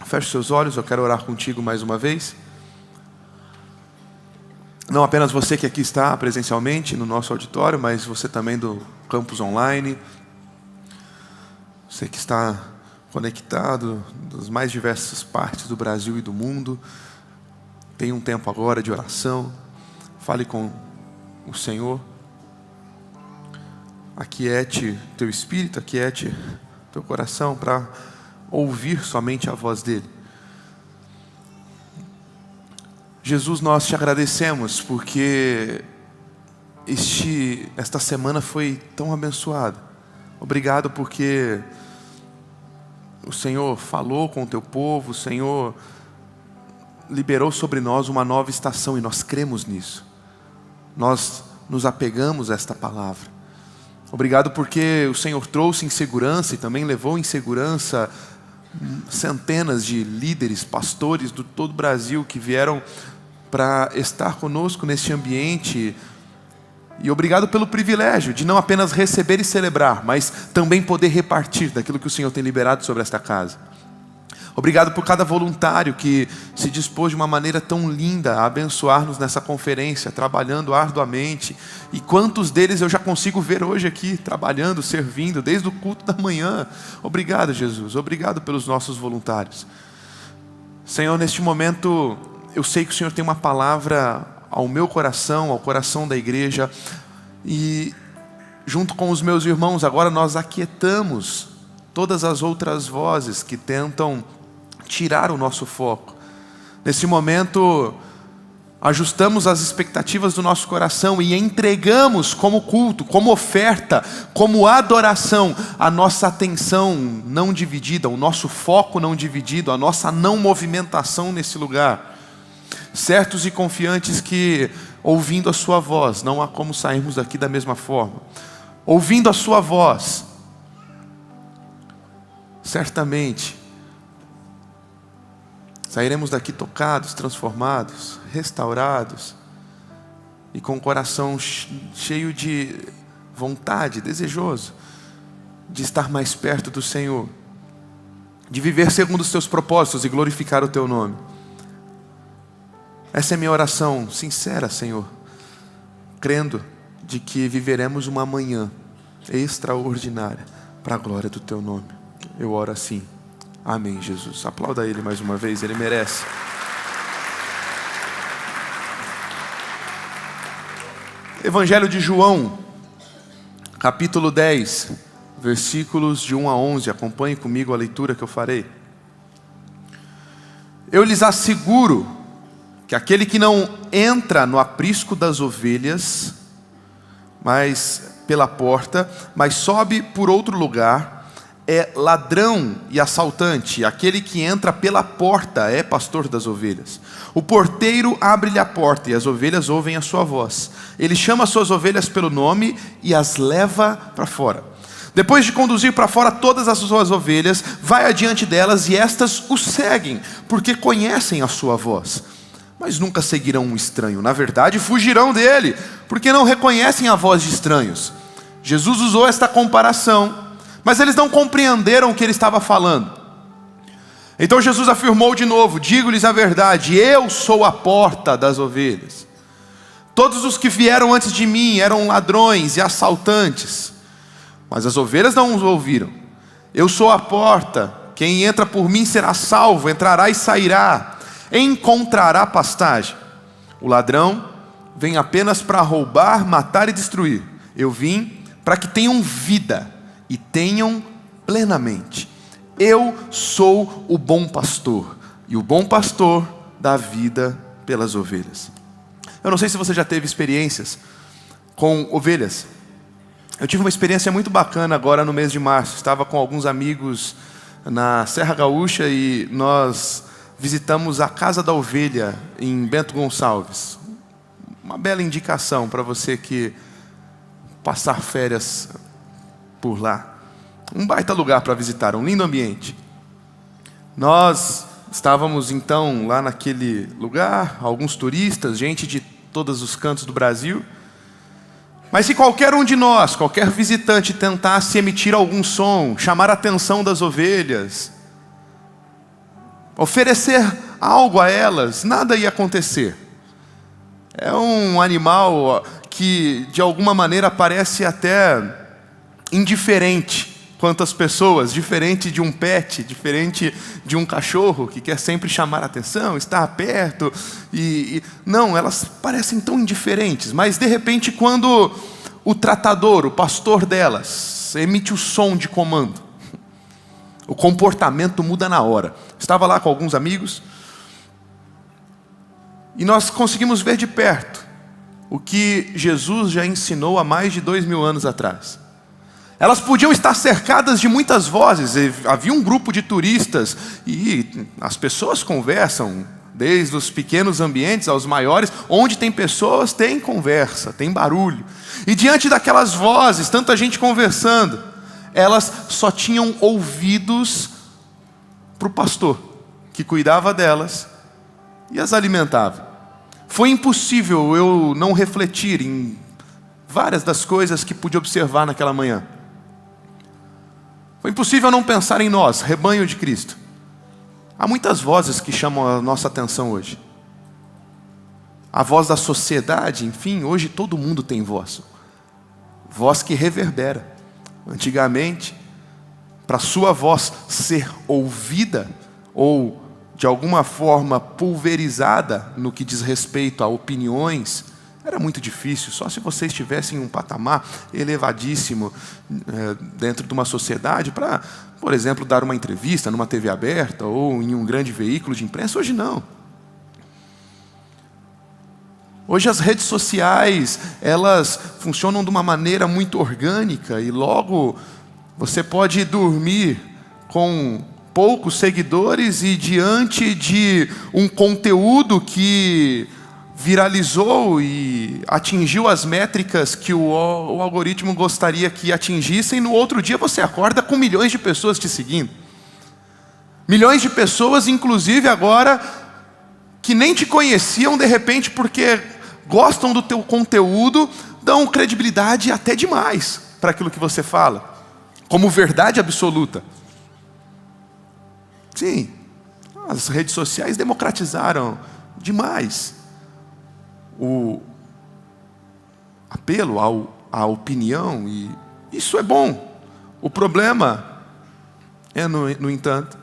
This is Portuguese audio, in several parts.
Feche seus olhos, eu quero orar contigo mais uma vez. Não apenas você que aqui está presencialmente no nosso auditório, mas você também do campus online. Você que está conectado das mais diversas partes do Brasil e do mundo. Tem um tempo agora de oração. Fale com o Senhor. Aquiete teu espírito, aquiete teu coração para ouvir somente a voz dele. Jesus, nós te agradecemos porque esta semana foi tão abençoada. Obrigado porque o Senhor falou com o teu povo, o Senhor liberou sobre nós uma nova estação e nós cremos nisso. Nós nos apegamos a esta palavra. Obrigado porque o Senhor trouxe em segurança e também levou em segurança centenas de líderes, pastores de todo o Brasil que vieram para estar conosco neste ambiente. E obrigado pelo privilégio de não apenas receber e celebrar, mas também poder repartir daquilo que o Senhor tem liberado sobre esta casa. Obrigado por cada voluntário que se dispôs de uma maneira tão linda a abençoar-nos nessa conferência, trabalhando arduamente. E quantos deles eu já consigo ver hoje aqui, trabalhando, servindo, desde o culto da manhã. Obrigado, Jesus. Obrigado pelos nossos voluntários. Senhor, neste momento, eu sei que o Senhor tem uma palavra ao meu coração, ao coração da igreja. E junto com os meus irmãos, agora nós aquietamos todas as outras vozes que tentam tirar o nosso foco. Nesse momento, ajustamos as expectativas do nosso coração e entregamos como culto, como oferta, como adoração, a nossa atenção não dividida, o nosso foco não dividido, a nossa não movimentação nesse lugar. Certos e confiantes que, ouvindo a sua voz, não há como sairmos daqui da mesma forma. Ouvindo a sua voz, certamente sairemos daqui tocados, transformados, restaurados e com o coração cheio de vontade, desejoso de estar mais perto do Senhor, de viver segundo os teus propósitos e glorificar o teu nome. Essa é a minha oração sincera, Senhor, crendo de que viveremos uma manhã extraordinária para a glória do teu nome. Eu oro assim. Amém, Jesus. Aplauda Ele mais uma vez, Ele merece. Evangelho de João, capítulo 10, versículos de 1 a 11. Acompanhe comigo a leitura que eu farei. Eu lhes asseguro que aquele que não entra no aprisco das ovelhas, mas pela porta, mas sobe por outro lugar, é ladrão e assaltante. Aquele que entra pela porta é pastor das ovelhas. O porteiro abre-lhe a porta e as ovelhas ouvem a sua voz. Ele chama as suas ovelhas pelo nome e as leva para fora. Depois de conduzir para fora todas as suas ovelhas, vai adiante delas e estas o seguem, porque conhecem a sua voz. Mas nunca seguirão um estranho. Na verdade, fugirão dele, porque não reconhecem a voz de estranhos. Jesus usou esta comparação, mas eles não compreenderam o que ele estava falando. Então Jesus afirmou de novo: digo-lhes a verdade, eu sou a porta das ovelhas. Todos os que vieram antes de mim eram ladrões e assaltantes, mas as ovelhas não os ouviram. Eu sou a porta, quem entra por mim será salvo, entrará e sairá, encontrará pastagem. O ladrão vem apenas para roubar, matar e destruir. Eu vim para que tenham vida e tenham plenamente. Eu sou o bom pastor, e o bom pastor dá vida pelas ovelhas. Eu não sei se você já teve experiências com ovelhas. Eu tive uma experiência muito bacana agora no mês de março. Estava com alguns amigos na Serra Gaúcha e nós visitamos a Casa da Ovelha em Bento Gonçalves. Uma bela indicação para você que passar férias por lá. Um baita lugar para visitar, um lindo ambiente. Nós estávamos então lá naquele lugar, alguns turistas, gente de todos os cantos do Brasil. Mas se qualquer um de nós, qualquer visitante tentasse emitir algum som, chamar a atenção das ovelhas, oferecer algo a elas, nada ia acontecer. É um animal que de alguma maneira parece até indiferente quanto às pessoas, diferente de um pet, diferente de um cachorro que quer sempre chamar a atenção, estar perto. Não, elas parecem tão indiferentes, mas de repente quando o tratador, o pastor delas, emite o som de comando, o comportamento muda na hora. Estava lá com alguns amigos e nós conseguimos ver de perto o que Jesus já ensinou há mais de 2000 anos atrás. Elas podiam estar cercadas de muitas vozes, havia um grupo de turistas e as pessoas conversam, desde os pequenos ambientes aos maiores, onde tem pessoas, tem conversa, tem barulho. E diante daquelas vozes, tanta gente conversando, elas só tinham ouvidos para o pastor, que cuidava delas e as alimentava. Foi impossível eu não refletir em várias das coisas que pude observar naquela manhã. Foi impossível não pensar em nós, rebanho de Cristo. Há muitas vozes que chamam a nossa atenção hoje. A voz da sociedade, enfim, hoje todo mundo tem voz. Voz que reverbera. Antigamente, para sua voz ser ouvida ou de alguma forma pulverizada no que diz respeito a opiniões, era muito difícil, só se você estivesse em um patamar elevadíssimo dentro de uma sociedade para, por exemplo, dar uma entrevista numa TV aberta ou em um grande veículo de imprensa. Hoje não. Hoje as redes sociais, elas funcionam de uma maneira muito orgânica e logo você pode dormir com poucos seguidores e diante de um conteúdo que viralizou e atingiu as métricas que o algoritmo gostaria que atingissem, no outro dia você acorda com milhões de pessoas te seguindo. Milhões de pessoas, inclusive agora, que nem te conheciam, de repente, porque gostam do teu conteúdo, dão credibilidade até demais para aquilo que você fala, como verdade absoluta. Sim, as redes sociais democratizaram demais o apelo à opinião, e isso é bom. O problema é, no entanto,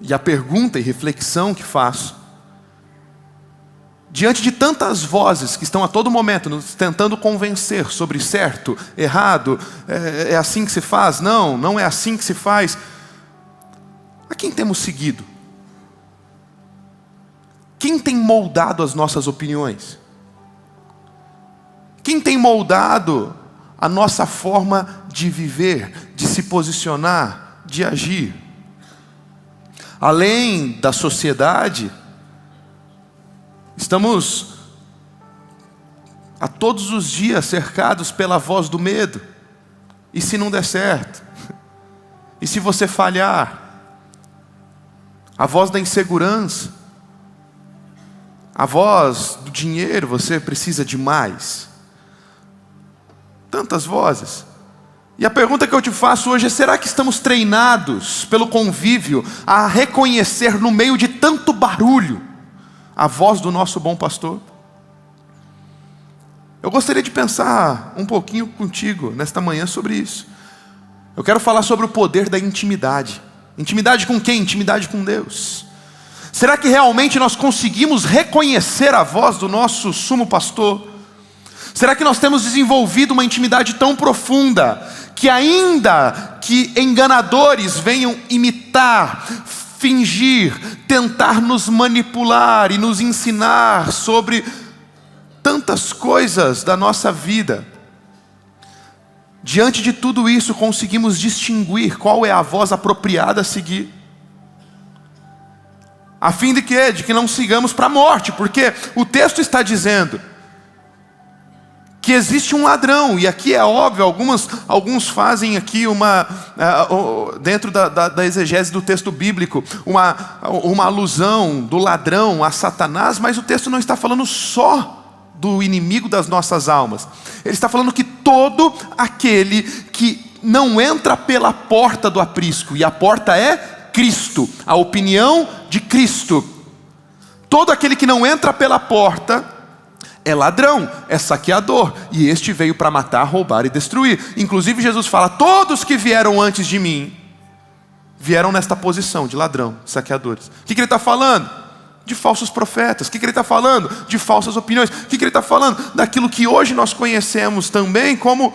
e a pergunta e reflexão que faço, diante de tantas vozes que estão a todo momento nos tentando convencer sobre certo, errado, é assim que se faz, não é assim que se faz, a quem temos seguido? Quem tem moldado as nossas opiniões? Quem tem moldado a nossa forma de viver, de se posicionar, de agir? Além da sociedade, estamos a todos os dias cercados pela voz do medo. E se não der certo? E se você falhar? A voz da insegurança. A voz do dinheiro, você precisa de mais. Tantas vozes. E a pergunta que eu te faço hoje é: será que estamos treinados pelo convívio a reconhecer no meio de tanto barulho a voz do nosso bom pastor? Eu gostaria de pensar um pouquinho contigo nesta manhã sobre isso. Eu quero falar sobre o poder da intimidade. Intimidade com quem? Intimidade com Deus. Será que realmente nós conseguimos reconhecer a voz do nosso sumo pastor? Será que nós temos desenvolvido uma intimidade tão profunda que, ainda que enganadores venham imitar, fingir, tentar nos manipular e nos ensinar sobre tantas coisas da nossa vida, diante de tudo isso conseguimos distinguir qual é a voz apropriada a seguir? A fim de quê? De que não sigamos para a morte, porque o texto está dizendo que existe um ladrão, e aqui é óbvio, alguns fazem aqui dentro da exegese do texto bíblico, uma alusão do ladrão a Satanás, mas o texto não está falando só do inimigo das nossas almas, ele está falando que todo aquele que não entra pela porta do aprisco, e a porta é Cristo, a opinião de Cristo. Todo aquele que não entra pela porta é ladrão, é saqueador, e este veio para matar, roubar e destruir. Inclusive Jesus fala, todos que vieram antes de mim, vieram nesta posição de ladrão, saqueadores. O que ele está falando? De falsos profetas. O que ele está falando? De falsas opiniões. O que ele está falando? Daquilo que hoje nós conhecemos também como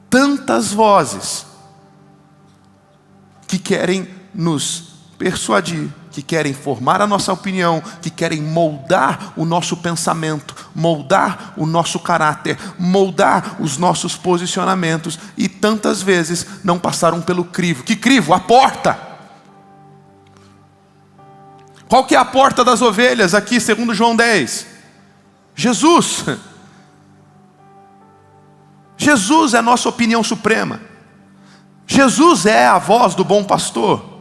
tantas vozes que querem nos persuadir, que querem formar a nossa opinião, que querem moldar o nosso pensamento, moldar o nosso caráter, moldar os nossos posicionamentos, e tantas vezes não passaram pelo crivo. Que crivo? A porta. Qual que é a porta das ovelhas aqui, segundo João 10? Jesus. Jesus é a nossa opinião suprema. Jesus é a voz do bom pastor.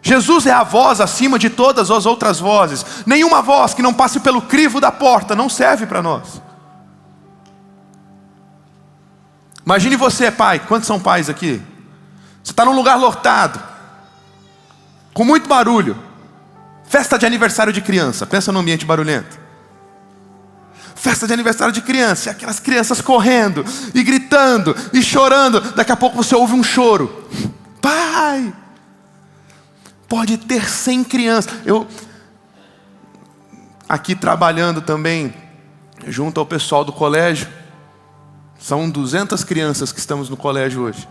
Jesus é a voz acima de todas as outras vozes. Nenhuma voz que não passe pelo crivo da porta não serve para nós. Imagine você, pai. Quantos são pais aqui? Você está num lugar lotado, com muito barulho. Festa de aniversário de criança. Pensa num ambiente barulhento. Festa de aniversário de criança, e aquelas crianças correndo, e gritando, e chorando. Daqui a pouco você ouve um choro. Pai! Pode ter 100 crianças. Eu, aqui trabalhando também, junto ao pessoal do colégio, são 200 crianças que estamos no colégio hoje.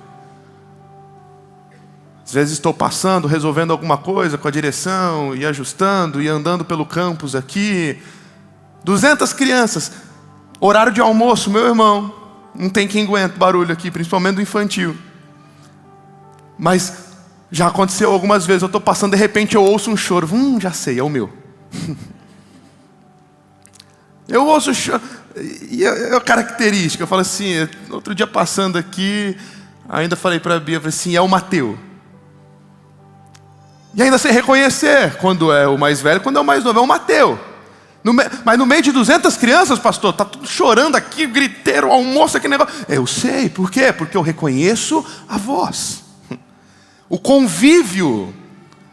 Às vezes estou passando, resolvendo alguma coisa com a direção, e ajustando, e andando pelo campus aqui. 200 crianças. Horário de almoço, meu irmão, não tem quem aguente barulho aqui, principalmente do infantil. Mas já aconteceu algumas vezes, eu estou passando, de repente eu ouço um choro. Já sei, é o meu. Eu ouço o choro. E é a característica, eu falo assim, outro dia passando aqui, ainda falei para a Bia, falei assim, é o Mateu. E ainda sei reconhecer quando é o mais velho, quando é o mais novo, é o Mateu. Mas no meio de 200 crianças, pastor, está tudo chorando aqui, griteiro, almoço, aquele negócio. Eu sei, por quê? Porque eu reconheço a voz. O convívio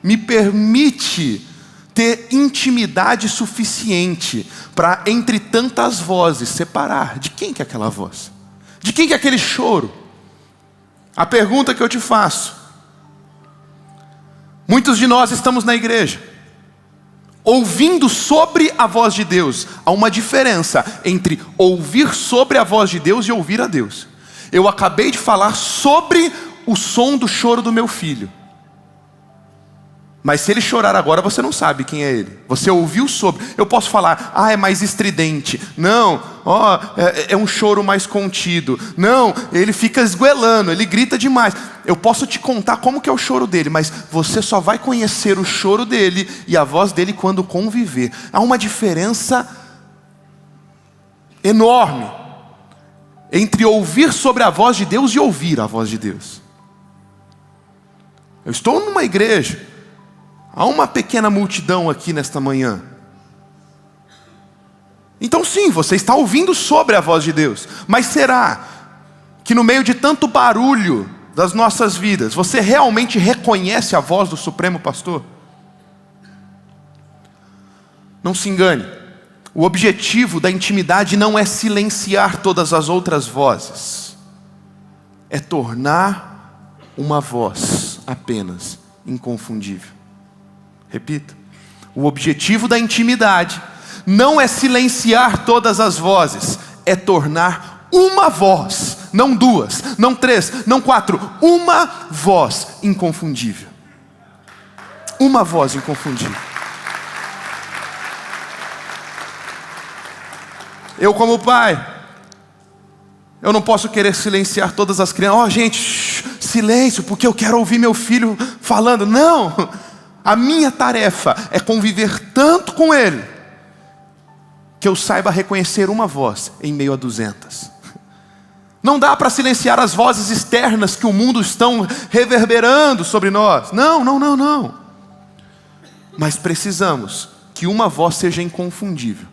me permite ter intimidade suficiente para, entre tantas vozes, separar. De quem que é aquela voz? De quem que é aquele choro? A pergunta que eu te faço. Muitos de nós estamos na igreja, ouvindo sobre a voz de Deus. Há uma diferença entre ouvir sobre a voz de Deus e ouvir a Deus. Eu acabei de falar sobre o som do choro do meu filho. Mas se ele chorar agora, você não sabe quem é ele. Você ouviu sobre. Eu posso falar, é mais estridente. Não, é um choro mais contido. Não, ele fica esguelando, ele grita demais. Eu posso te contar como que é o choro dele, mas você só vai conhecer o choro dele e a voz dele quando conviver. Há uma diferença enorme entre ouvir sobre a voz de Deus e ouvir a voz de Deus. Eu estou numa igreja, há uma pequena multidão aqui nesta manhã. Então sim, você está ouvindo sobre a voz de Deus. Mas será que no meio de tanto barulho das nossas vidas, você realmente reconhece a voz do Supremo Pastor? Não se engane. O objetivo da intimidade não é silenciar todas as outras vozes. É tornar uma voz apenas inconfundível. Repito, o objetivo da intimidade não é silenciar todas as vozes, é tornar uma voz, não duas, não três, não quatro, uma voz inconfundível. Uma voz inconfundível. Eu como pai, eu não posso querer silenciar todas as crianças. Gente, silêncio, porque eu quero ouvir meu filho falando. Não! A minha tarefa é conviver tanto com ele, que eu saiba reconhecer uma voz em meio a 200. Não dá para silenciar as vozes externas que o mundo estão reverberando sobre nós. Não. Mas precisamos que uma voz seja inconfundível.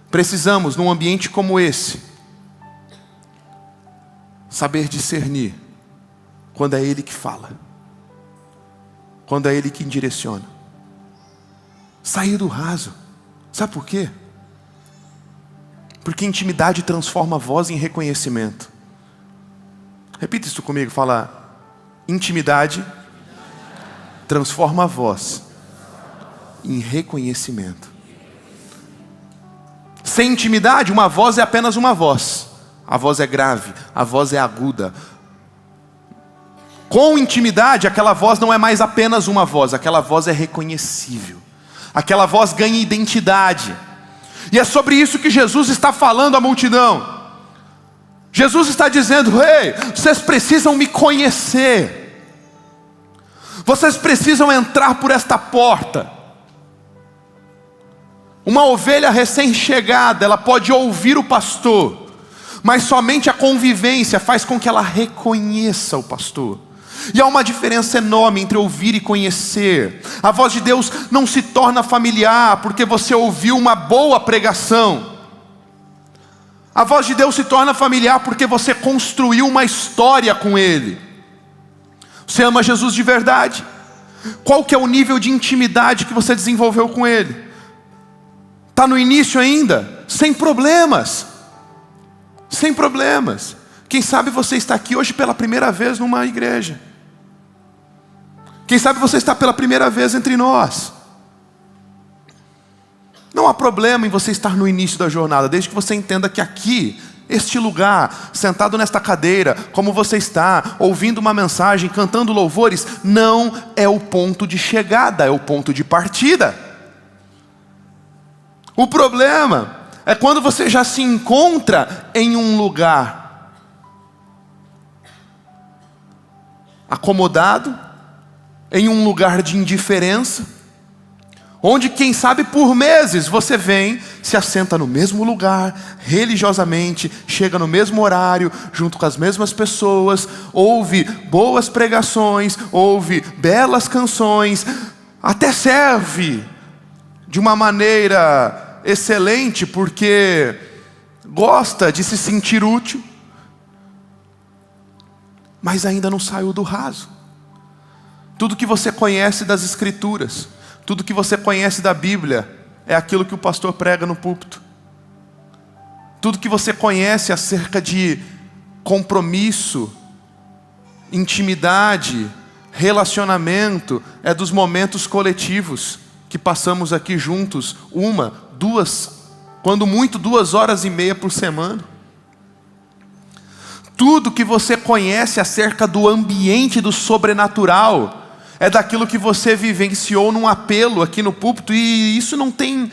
Precisamos, num ambiente como esse, saber discernir quando é Ele que fala quando é Ele quem direciona. Sair do raso. Sabe por quê? Porque intimidade transforma a voz em reconhecimento. Repita isso comigo, fala: intimidade transforma a voz em reconhecimento. Sem intimidade, uma voz é apenas uma voz. A voz é grave, a voz é aguda. Com intimidade, aquela voz não é mais apenas uma voz, aquela voz é reconhecível. Aquela voz ganha identidade. E é sobre isso que Jesus está falando à multidão. Jesus está dizendo: ei, vocês precisam me conhecer. Vocês precisam entrar por esta porta. Uma ovelha recém-chegada, ela pode ouvir o pastor, mas somente a convivência faz com que ela reconheça o pastor. E há uma diferença enorme entre ouvir e conhecer. A voz de Deus não se torna familiar porque você ouviu uma boa pregação. A voz de Deus se torna familiar porque você construiu uma história com Ele. Você ama Jesus de verdade? Qual que é o nível de intimidade que você desenvolveu com Ele? Está no início ainda? Sem problemas. Sem problemas. Quem sabe você está aqui hoje pela primeira vez numa igreja. Quem sabe você está pela primeira vez entre nós. Não há problema em você estar no início da jornada, desde que você entenda que aqui, este lugar, sentado nesta cadeira, como você está, ouvindo uma mensagem, cantando louvores, não é o ponto de chegada, é o ponto de partida. O problema é quando você já se encontra em um lugar acomodado, em um lugar de indiferença, onde quem sabe por meses você vem, se assenta no mesmo lugar, religiosamente, chega no mesmo horário, junto com as mesmas pessoas, ouve boas pregações, ouve belas canções, até serve de uma maneira excelente, porque gosta de se sentir útil, mas ainda não saiu do raso. Tudo que você conhece das Escrituras, tudo que você conhece da Bíblia, é aquilo que o pastor prega no púlpito. Tudo que você conhece acerca de compromisso, intimidade, relacionamento, é dos momentos coletivos que passamos aqui juntos, 1, 2, quando muito 2h30 por semana. Tudo que você conhece acerca do ambiente do sobrenatural é daquilo que você vivenciou num apelo aqui no púlpito, e isso não tem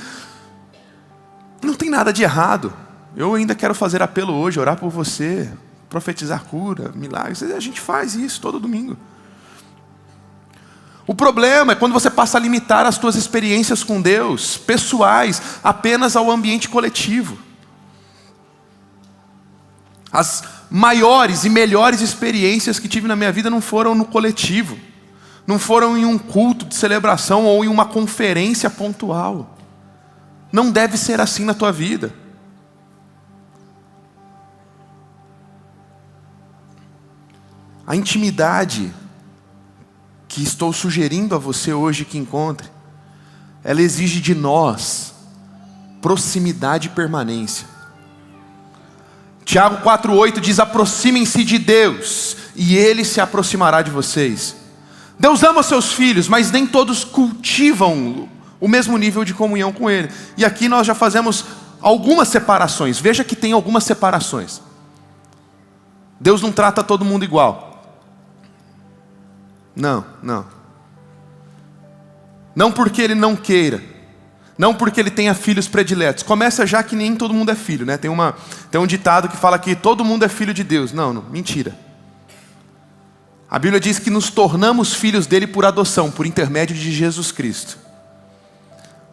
nada de errado. Eu ainda quero fazer apelo hoje, orar por você, profetizar cura, milagres. A gente faz isso todo domingo. O problema é quando você passa a limitar as suas experiências com Deus, pessoais, apenas ao ambiente coletivo. As maiores e melhores experiências que tive na minha vida não foram no coletivo, não foram em um culto de celebração ou em uma conferência pontual. Não deve ser assim na tua vida. A intimidade que estou sugerindo a você hoje que encontre, ela exige de nós proximidade e permanência. Tiago 4,8 diz: aproximem-se de Deus e Ele se aproximará de vocês. Deus ama seus filhos, mas nem todos cultivam o mesmo nível de comunhão com Ele. E aqui nós já fazemos algumas separações. Veja que tem algumas separações. Deus não trata todo mundo igual. Não. Não porque Ele não queira. Não porque Ele tenha filhos prediletos. Começa já que nem todo mundo é filho, né? Tem um ditado que fala que todo mundo é filho de Deus. Não, mentira. A Bíblia diz que nos tornamos filhos dele por adoção, por intermédio de Jesus Cristo.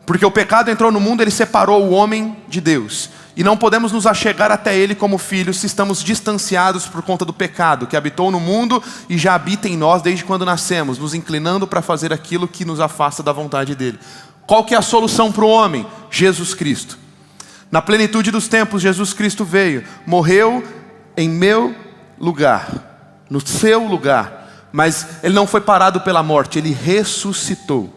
Porque o pecado entrou no mundo, ele separou o homem de Deus. E não podemos nos achegar até ele como filhos se estamos distanciados por conta do pecado que habitou no mundo e já habita em nós desde quando nascemos, nos inclinando para fazer aquilo que nos afasta da vontade dele. Qual que é a solução para o homem? Jesus Cristo. Na plenitude dos tempos, Jesus Cristo veio, morreu em meu lugar, no seu lugar, Mas ele não foi parado pela morte, ele ressuscitou.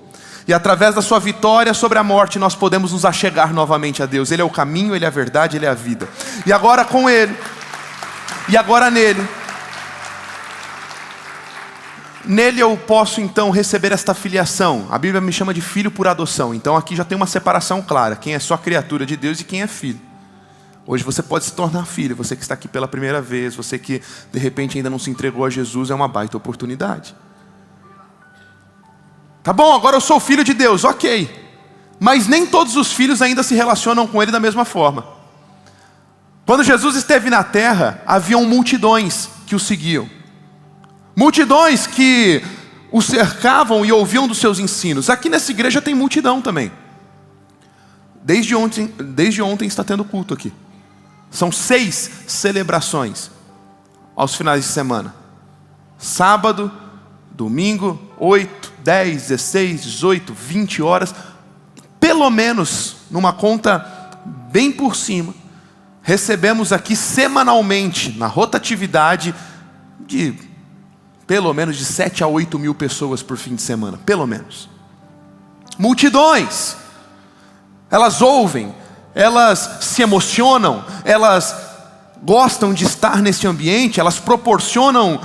E através da sua vitória sobre a morte, nós podemos nos achegar novamente a Deus. Ele é o caminho, Ele é a verdade, Ele é a vida. E agora com Ele, e agora nele eu posso então receber esta filiação. A Bíblia me chama de filho por adoção. Então aqui já tem uma separação clara. Quem é só criatura de Deus e quem é filho. Hoje você pode se tornar filho. Você que está aqui pela primeira vez, você que de repente ainda não se entregou a Jesus, é uma baita oportunidade. Tá bom, agora eu sou filho de Deus, ok. Mas nem todos os filhos ainda se relacionam com Ele da mesma forma. Quando Jesus esteve na terra, haviam multidões que o seguiam. Multidões que o cercavam e ouviam dos seus ensinos. Aqui nessa igreja tem multidão também. Desde ontem está tendo culto aqui. São 6 celebrações aos finais de semana. Sábado, domingo, 8, 10, 16, 18, 20 horas. Pelo menos, numa conta bem por cima, recebemos aqui semanalmente, na rotatividade, de pelo menos de 7 a 8 mil pessoas por fim de semana. Pelo menos. Multidões. Elas ouvem, elas se emocionam, elas gostam de estar nesse ambiente, elas proporcionam,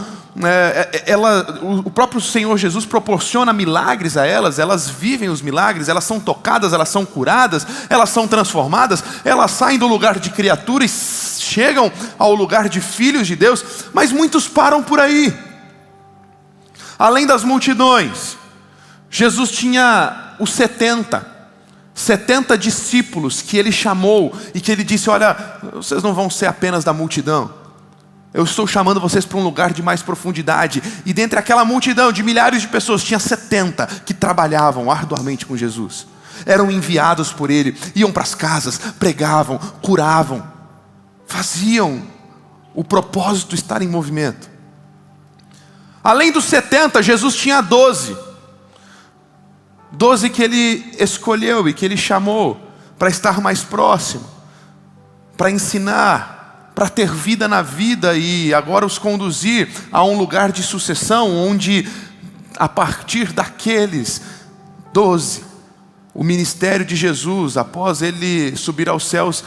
o próprio Senhor Jesus proporciona milagres a elas, elas vivem os milagres, elas são tocadas, elas são curadas, elas são transformadas, elas saem do lugar de criatura e chegam ao lugar de filhos de Deus, mas muitos param por aí. Além das multidões, Jesus tinha os 70 discípulos que Ele chamou e que Ele disse: olha, vocês não vão ser apenas da multidão. Eu estou chamando vocês para um lugar de mais profundidade. E dentre aquela multidão de milhares de pessoas, tinha 70 que trabalhavam arduamente com Jesus. Eram enviados por Ele, iam para as casas, pregavam, curavam, faziam o propósito estar em movimento. Além dos 70, Jesus tinha 12. 12 que Ele escolheu e que Ele chamou para estar mais próximo, para ensinar, para ter vida na vida e agora os conduzir a um lugar de sucessão, onde a partir daqueles 12, o ministério de Jesus, após Ele subir aos céus,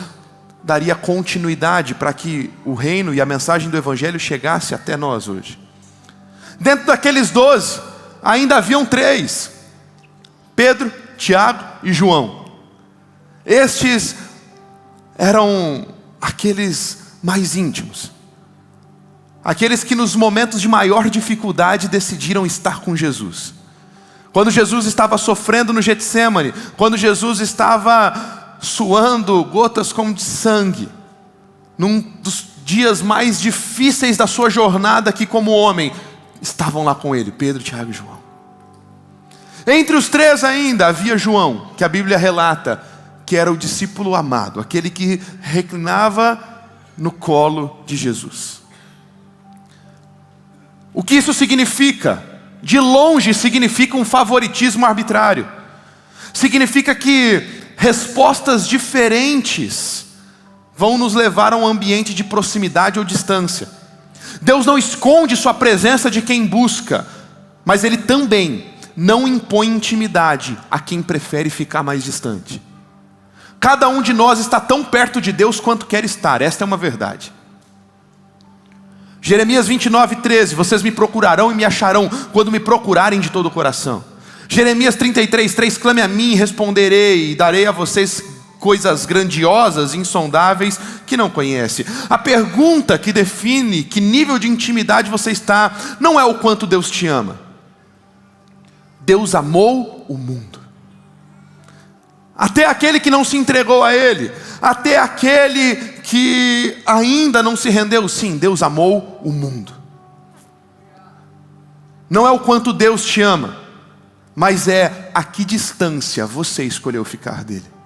daria continuidade para que o reino e a mensagem do Evangelho chegasse até nós hoje. Dentro daqueles 12, ainda haviam 3, Pedro, Tiago e João. Estes eram aqueles mais íntimos, aqueles que nos momentos de maior dificuldade decidiram estar com Jesus. Quando Jesus estava sofrendo no Getsêmani, quando Jesus estava suando gotas como de sangue, num dos dias mais difíceis da sua jornada aqui como homem, estavam lá com Ele, Pedro, Tiago e João. Entre os 3 ainda havia João, que a Bíblia relata que era o discípulo amado, aquele que reclinava no colo de Jesus. O que isso significa? De longe significa um favoritismo arbitrário. Significa que respostas diferentes vão nos levar a um ambiente de proximidade ou distância. Deus não esconde sua presença de quem busca, mas Ele também não impõe intimidade a quem prefere ficar mais distante. Cada um de nós está tão perto de Deus quanto quer estar, esta é uma verdade. Jeremias 29:13, vocês me procurarão e me acharão quando me procurarem de todo o coração. Jeremias 33:3, clame a mim e responderei, e darei a vocês coisas grandiosas, insondáveis, que não conhece. A pergunta que define que nível de intimidade você está, não é o quanto Deus te ama. Deus amou o mundo. Até aquele que não se entregou a Ele, até aquele que ainda não se rendeu, sim, Deus amou o mundo. Não é o quanto Deus te ama, mas é a que distância você escolheu ficar dele.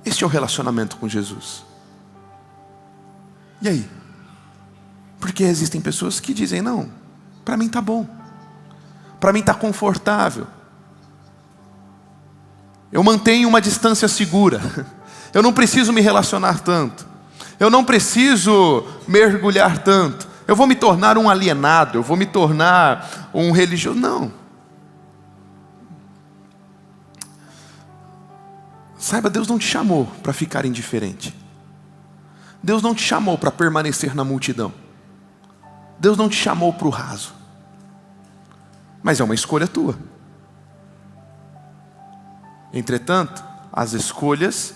Este é o relacionamento com Jesus. E aí? Porque existem pessoas que dizem: não, para mim está bom, para mim está confortável, eu mantenho uma distância segura, eu não preciso me relacionar tanto, Eu não preciso mergulhar tanto. Eu vou me tornar um alienado, eu vou me tornar um religioso. Não. Saiba, Deus não te chamou para ficar indiferente. Deus não te chamou para permanecer na multidão. Deus não te chamou para o raso. Mas é uma escolha tua. Entretanto, as escolhas,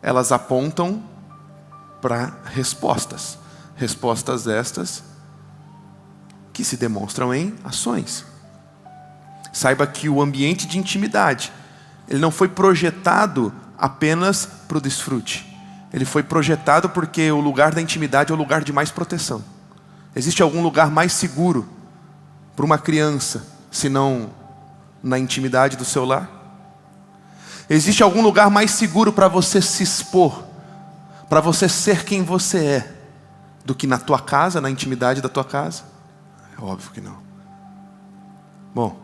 elas apontam para respostas. Respostas estas que se demonstram em ações. Saiba que o ambiente de intimidade, ele não foi projetado apenas para o desfrute. Ele foi projetado porque o lugar da intimidade é o lugar de mais proteção. Existe algum lugar mais seguro para uma criança, senão na intimidade do seu lar? Existe algum lugar mais seguro para você se expor, para você ser quem você é, do que na tua casa, na intimidade da tua casa? É óbvio que não. Bom,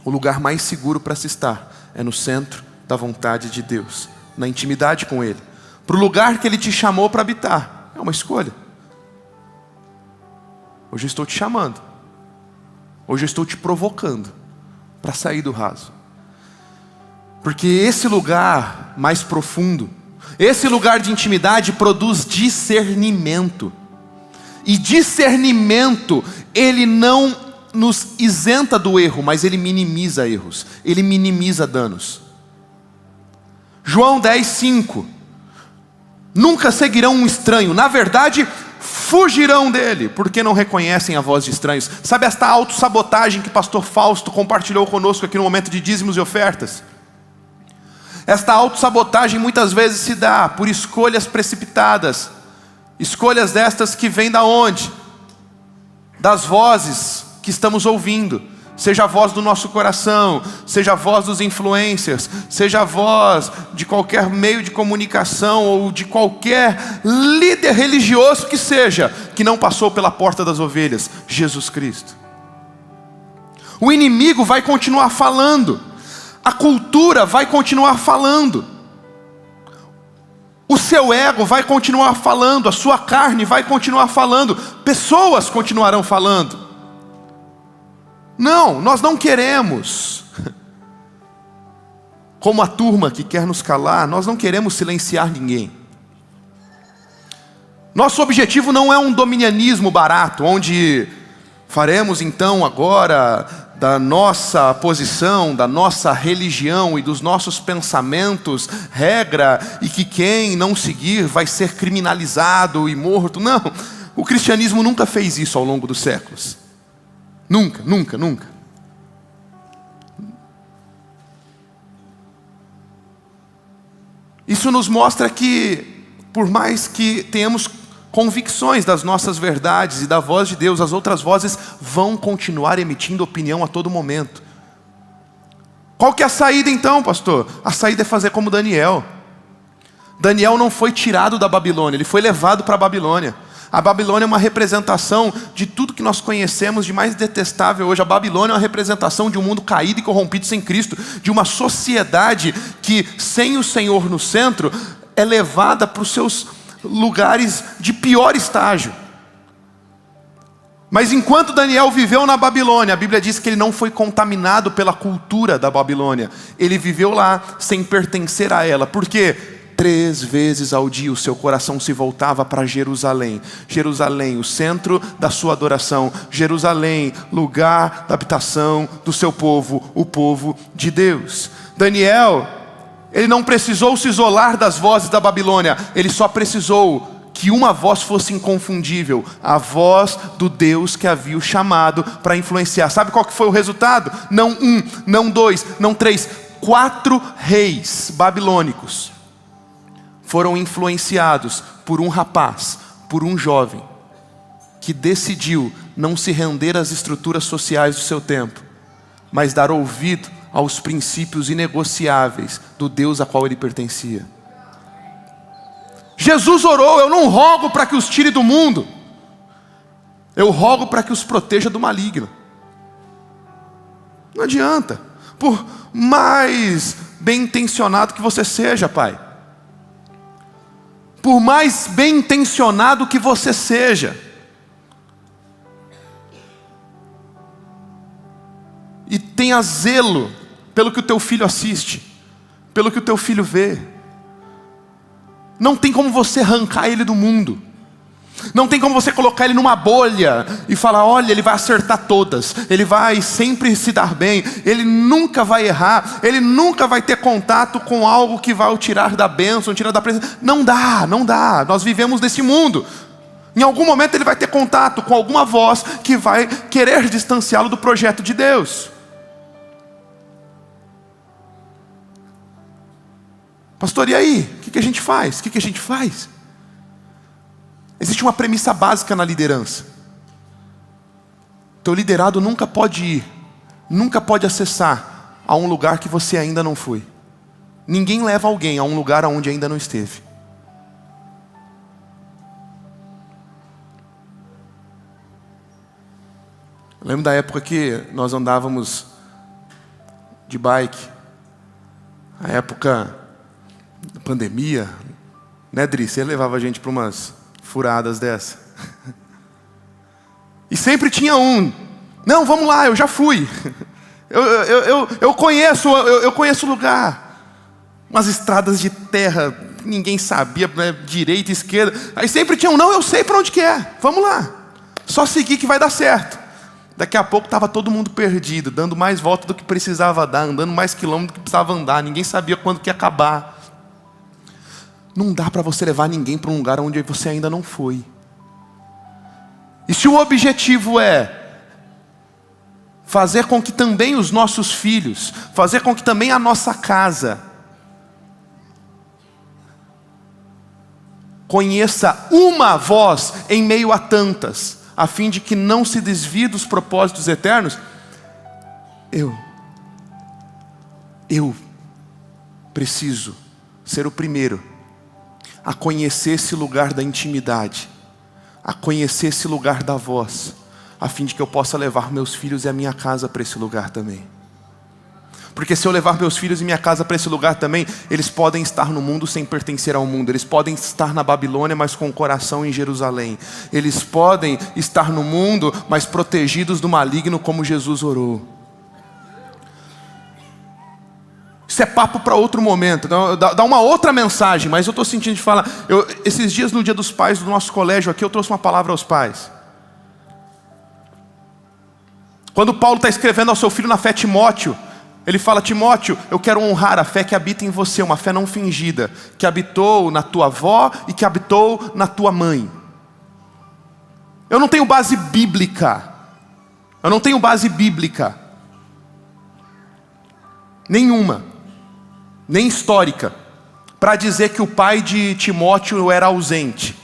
o lugar mais seguro para se estar é no centro da vontade de Deus, na intimidade com Ele, para o lugar que Ele te chamou para habitar. É uma escolha. Hoje eu estou te chamando, hoje eu estou te provocando para sair do raso, porque esse lugar mais profundo, esse lugar de intimidade produz discernimento, e discernimento, ele não nos isenta do erro, mas ele minimiza erros, ele minimiza danos. João 10:5, nunca seguirão um estranho, na verdade, fugirão dele, porque não reconhecem a voz de estranhos. Sabe esta autossabotagem que pastor Fausto compartilhou conosco aqui no momento de dízimos e ofertas? Esta autossabotagem muitas vezes se dá por escolhas precipitadas, escolhas destas que vêm da onde? Das vozes que estamos ouvindo, seja a voz do nosso coração, seja a voz dos influencers, seja a voz de qualquer meio de comunicação ou de qualquer líder religioso que seja, que não passou pela porta das ovelhas, Jesus Cristo. O inimigo vai continuar falando, a cultura vai continuar falando, o seu ego vai continuar falando, a sua carne vai continuar falando, pessoas continuarão falando. Não, nós não queremos, como a turma que quer nos calar, nós não queremos silenciar ninguém. Nosso objetivo não é um dominianismo barato, onde faremos então agora da nossa posição, da nossa religião e dos nossos pensamentos regra, e que quem não seguir vai ser criminalizado e morto. Não, o cristianismo nunca fez isso ao longo dos séculos. Nunca, nunca, nunca. Isso nos mostra que, por mais que tenhamos convicções das nossas verdades e da voz de Deus, as outras vozes vão continuar emitindo opinião a todo momento. Qual que é a saída então, pastor? A saída é fazer como Daniel. Daniel não foi tirado da Babilônia, ele foi levado para a Babilônia. A Babilônia é uma representação de tudo que nós conhecemos de mais detestável hoje. A Babilônia é uma representação de um mundo caído e corrompido sem Cristo, de uma sociedade que, sem o Senhor no centro, é levada para os seus lugares de pior estágio. Mas enquanto Daniel viveu na Babilônia, a Bíblia diz que ele não foi contaminado pela cultura da Babilônia. Ele viveu lá sem pertencer a ela. Por quê? 3 vezes ao dia o seu coração se voltava para Jerusalém. Jerusalém, o centro da sua adoração. Jerusalém, lugar da habitação do seu povo, o povo de Deus. Daniel, ele não precisou se isolar das vozes da Babilônia. Ele só precisou que uma voz fosse inconfundível, a voz do Deus que havia o chamado para influenciar. Sabe qual que foi o resultado? Não 1, não 2, não 3, 4 reis babilônicos foram influenciados por um rapaz, por um jovem, que decidiu não se render às estruturas sociais do seu tempo, mas dar ouvido aos princípios inegociáveis do Deus a qual ele pertencia. Jesus orou: eu não rogo para que os tire do mundo, eu rogo para que os proteja do maligno. Não adianta, por mais bem intencionado que você seja, pai. por mais bem intencionado que você seja. E tenha zelo pelo que o teu filho assiste, pelo que o teu filho vê. Não tem como você arrancar ele do mundo. Não tem como você colocar ele numa bolha e falar, olha, ele vai acertar todas, ele vai sempre se dar bem, ele nunca vai errar, ele nunca vai ter contato com algo que vai o tirar da bênção, tirar da presença. Não dá, não dá. Nós vivemos nesse mundo. Em algum momento ele vai ter contato com alguma voz que vai querer distanciá-lo do projeto de Deus. Pastor, e aí? O que a gente faz? O que a gente faz? Existe uma premissa básica na liderança. Teu liderado nunca pode ir, nunca pode acessar a um lugar que você ainda não foi. Ninguém leva alguém a um lugar onde ainda não esteve. Eu lembro da época que nós andávamos de bike. A época da pandemia, né, Dri? Você levava a gente para umas furadas dessa. E sempre tinha um. Não, vamos lá, eu já fui. Eu conheço o lugar. Umas estradas de terra, ninguém sabia, né, direita, esquerda. Aí sempre tinha um, não, eu sei para onde que é. Vamos lá. Só seguir que vai dar certo. Daqui a pouco estava todo mundo perdido, dando mais volta do que precisava dar, andando mais quilômetros do que precisava andar. Ninguém sabia quando que ia acabar. Não dá para você levar ninguém para um lugar onde você ainda não foi. E se o objetivo é fazer com que também os nossos filhos, fazer com que também a nossa casa conheça uma voz em meio a tantas, a fim de que não se desvie dos propósitos eternos, eu preciso ser o primeiro a conhecer esse lugar da intimidade, a conhecer esse lugar da voz, a fim de que eu possa levar meus filhos e a minha casa para esse lugar também. Porque se eu levar meus filhos e minha casa para esse lugar também, eles podem estar no mundo sem pertencer ao mundo, eles podem estar na Babilônia, mas com o coração em Jerusalém, eles podem estar no mundo, mas protegidos do maligno, como Jesus orou. Isso é papo para outro momento, dá uma outra mensagem, mas eu estou sentindo de falar. Esses dias, no dia dos pais do nosso colégio aqui, eu trouxe uma palavra aos pais. Quando Paulo está escrevendo ao seu filho na fé, Timóteo, ele fala, Timóteo, eu quero honrar a fé que habita em você, uma fé não fingida, que habitou na tua avó e que habitou na tua mãe. Eu não tenho base bíblica, nenhuma, nem histórica, para dizer que o pai de Timóteo era ausente,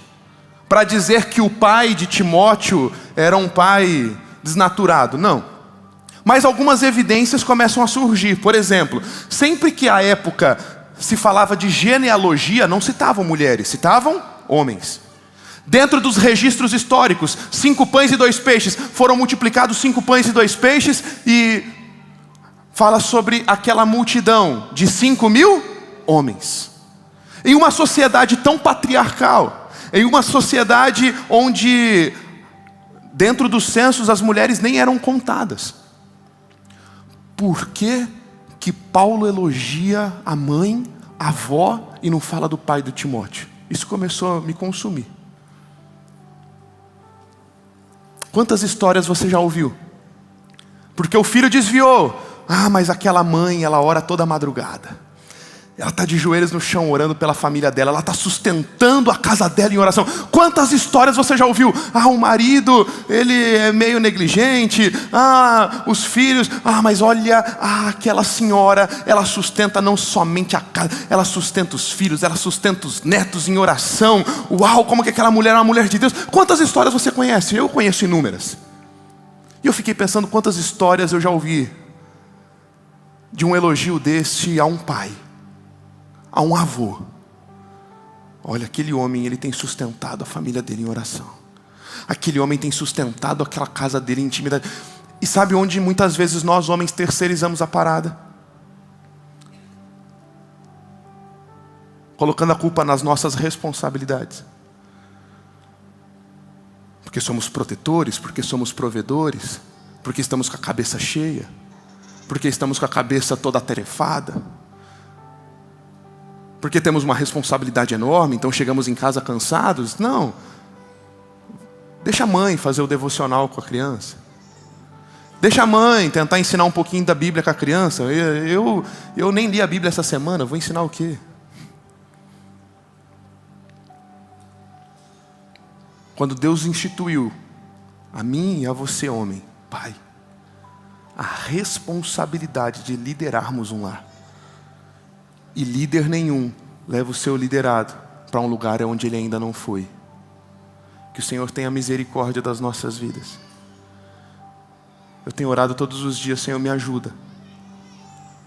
para dizer que o pai de Timóteo era um pai desnaturado, não. Mas algumas evidências começam a surgir. Por exemplo, sempre que à época se falava de genealogia, não citavam mulheres, citavam homens. Dentro dos registros históricos, 5 pães e 2 peixes, foram multiplicados 5 pães e 2 peixes, e fala sobre aquela multidão de 5.000 homens. Em uma sociedade tão patriarcal, em uma sociedade onde dentro dos censos as mulheres nem eram contadas. Por que que Paulo elogia a mãe, a avó, e não fala do pai do Timóteo? Isso começou a me consumir. Quantas histórias você já ouviu? Porque o filho desviou. Ah, mas aquela mãe, ela ora toda madrugada. Ela está de joelhos no chão orando pela família dela.Ela está sustentando a casa dela em oração. Quantas histórias você já ouviu? Ah, o marido, ele é meio negligente. Ah, os filhos. Ah, mas olha, aquela senhora, ela sustenta não somente a casa, ela sustenta os filhos, ela sustenta os netos em oração. Uau, como que aquela mulher é uma mulher de Deus. Quantas histórias você conhece? Eu conheço inúmeras. E eu fiquei pensando quantas histórias eu já ouvi de um elogio desse a um pai, a um avô. Olha, aquele homem, ele tem sustentado a família dele em oração. Aquele homem tem sustentado aquela casa dele em intimidade. E sabe onde muitas vezes nós homens terceirizamos a parada? colocando a culpa nas nossas responsabilidades. Porque somos protetores, porque somos provedores, porque estamos com a cabeça cheia, porque estamos com a cabeça toda atarefada, porque temos uma responsabilidade enorme, então chegamos em casa cansados. Não. Deixa a mãe fazer o devocional com a criança. Deixa a mãe tentar ensinar um pouquinho da Bíblia com a criança. Eu nem li a Bíblia essa semana, vou ensinar o quê? Quando Deus instituiu a mim e a você, homem, pai, a responsabilidade de liderarmos um lar. E líder nenhum leva o seu liderado para um lugar onde ele ainda não foi. Que o Senhor tenha misericórdia das nossas vidas. Eu tenho orado todos os dias: Senhor, me ajuda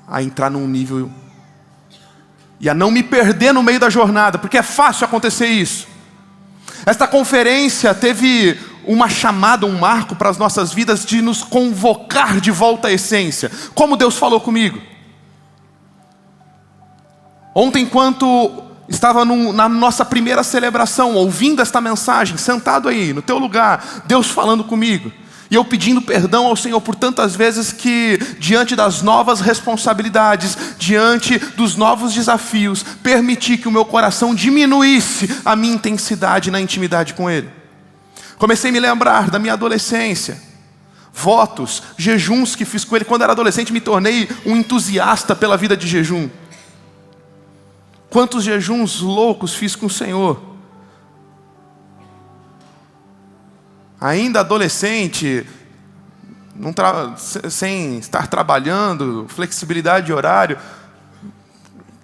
a entrar num nível e a não me perder no meio da jornada, porque é fácil acontecer isso. Esta conferência teve uma chamada, um marco para as nossas vidas de nos convocar de volta à essência. Como Deus falou comigo. Ontem, enquanto estava na nossa primeira celebração, ouvindo esta mensagem, sentado aí no teu lugar, Deus falando comigo, e eu pedindo perdão ao Senhor por tantas vezes que, diante das novas responsabilidades, diante dos novos desafios, permiti que o meu coração diminuísse a minha intensidade na intimidade com Ele. Comecei a me lembrar da minha adolescência, votos, jejuns que fiz com Ele. Quando era adolescente, me tornei um entusiasta pela vida de jejum. Quantos jejuns loucos fiz com o Senhor. Ainda adolescente, sem estar trabalhando, flexibilidade de horário,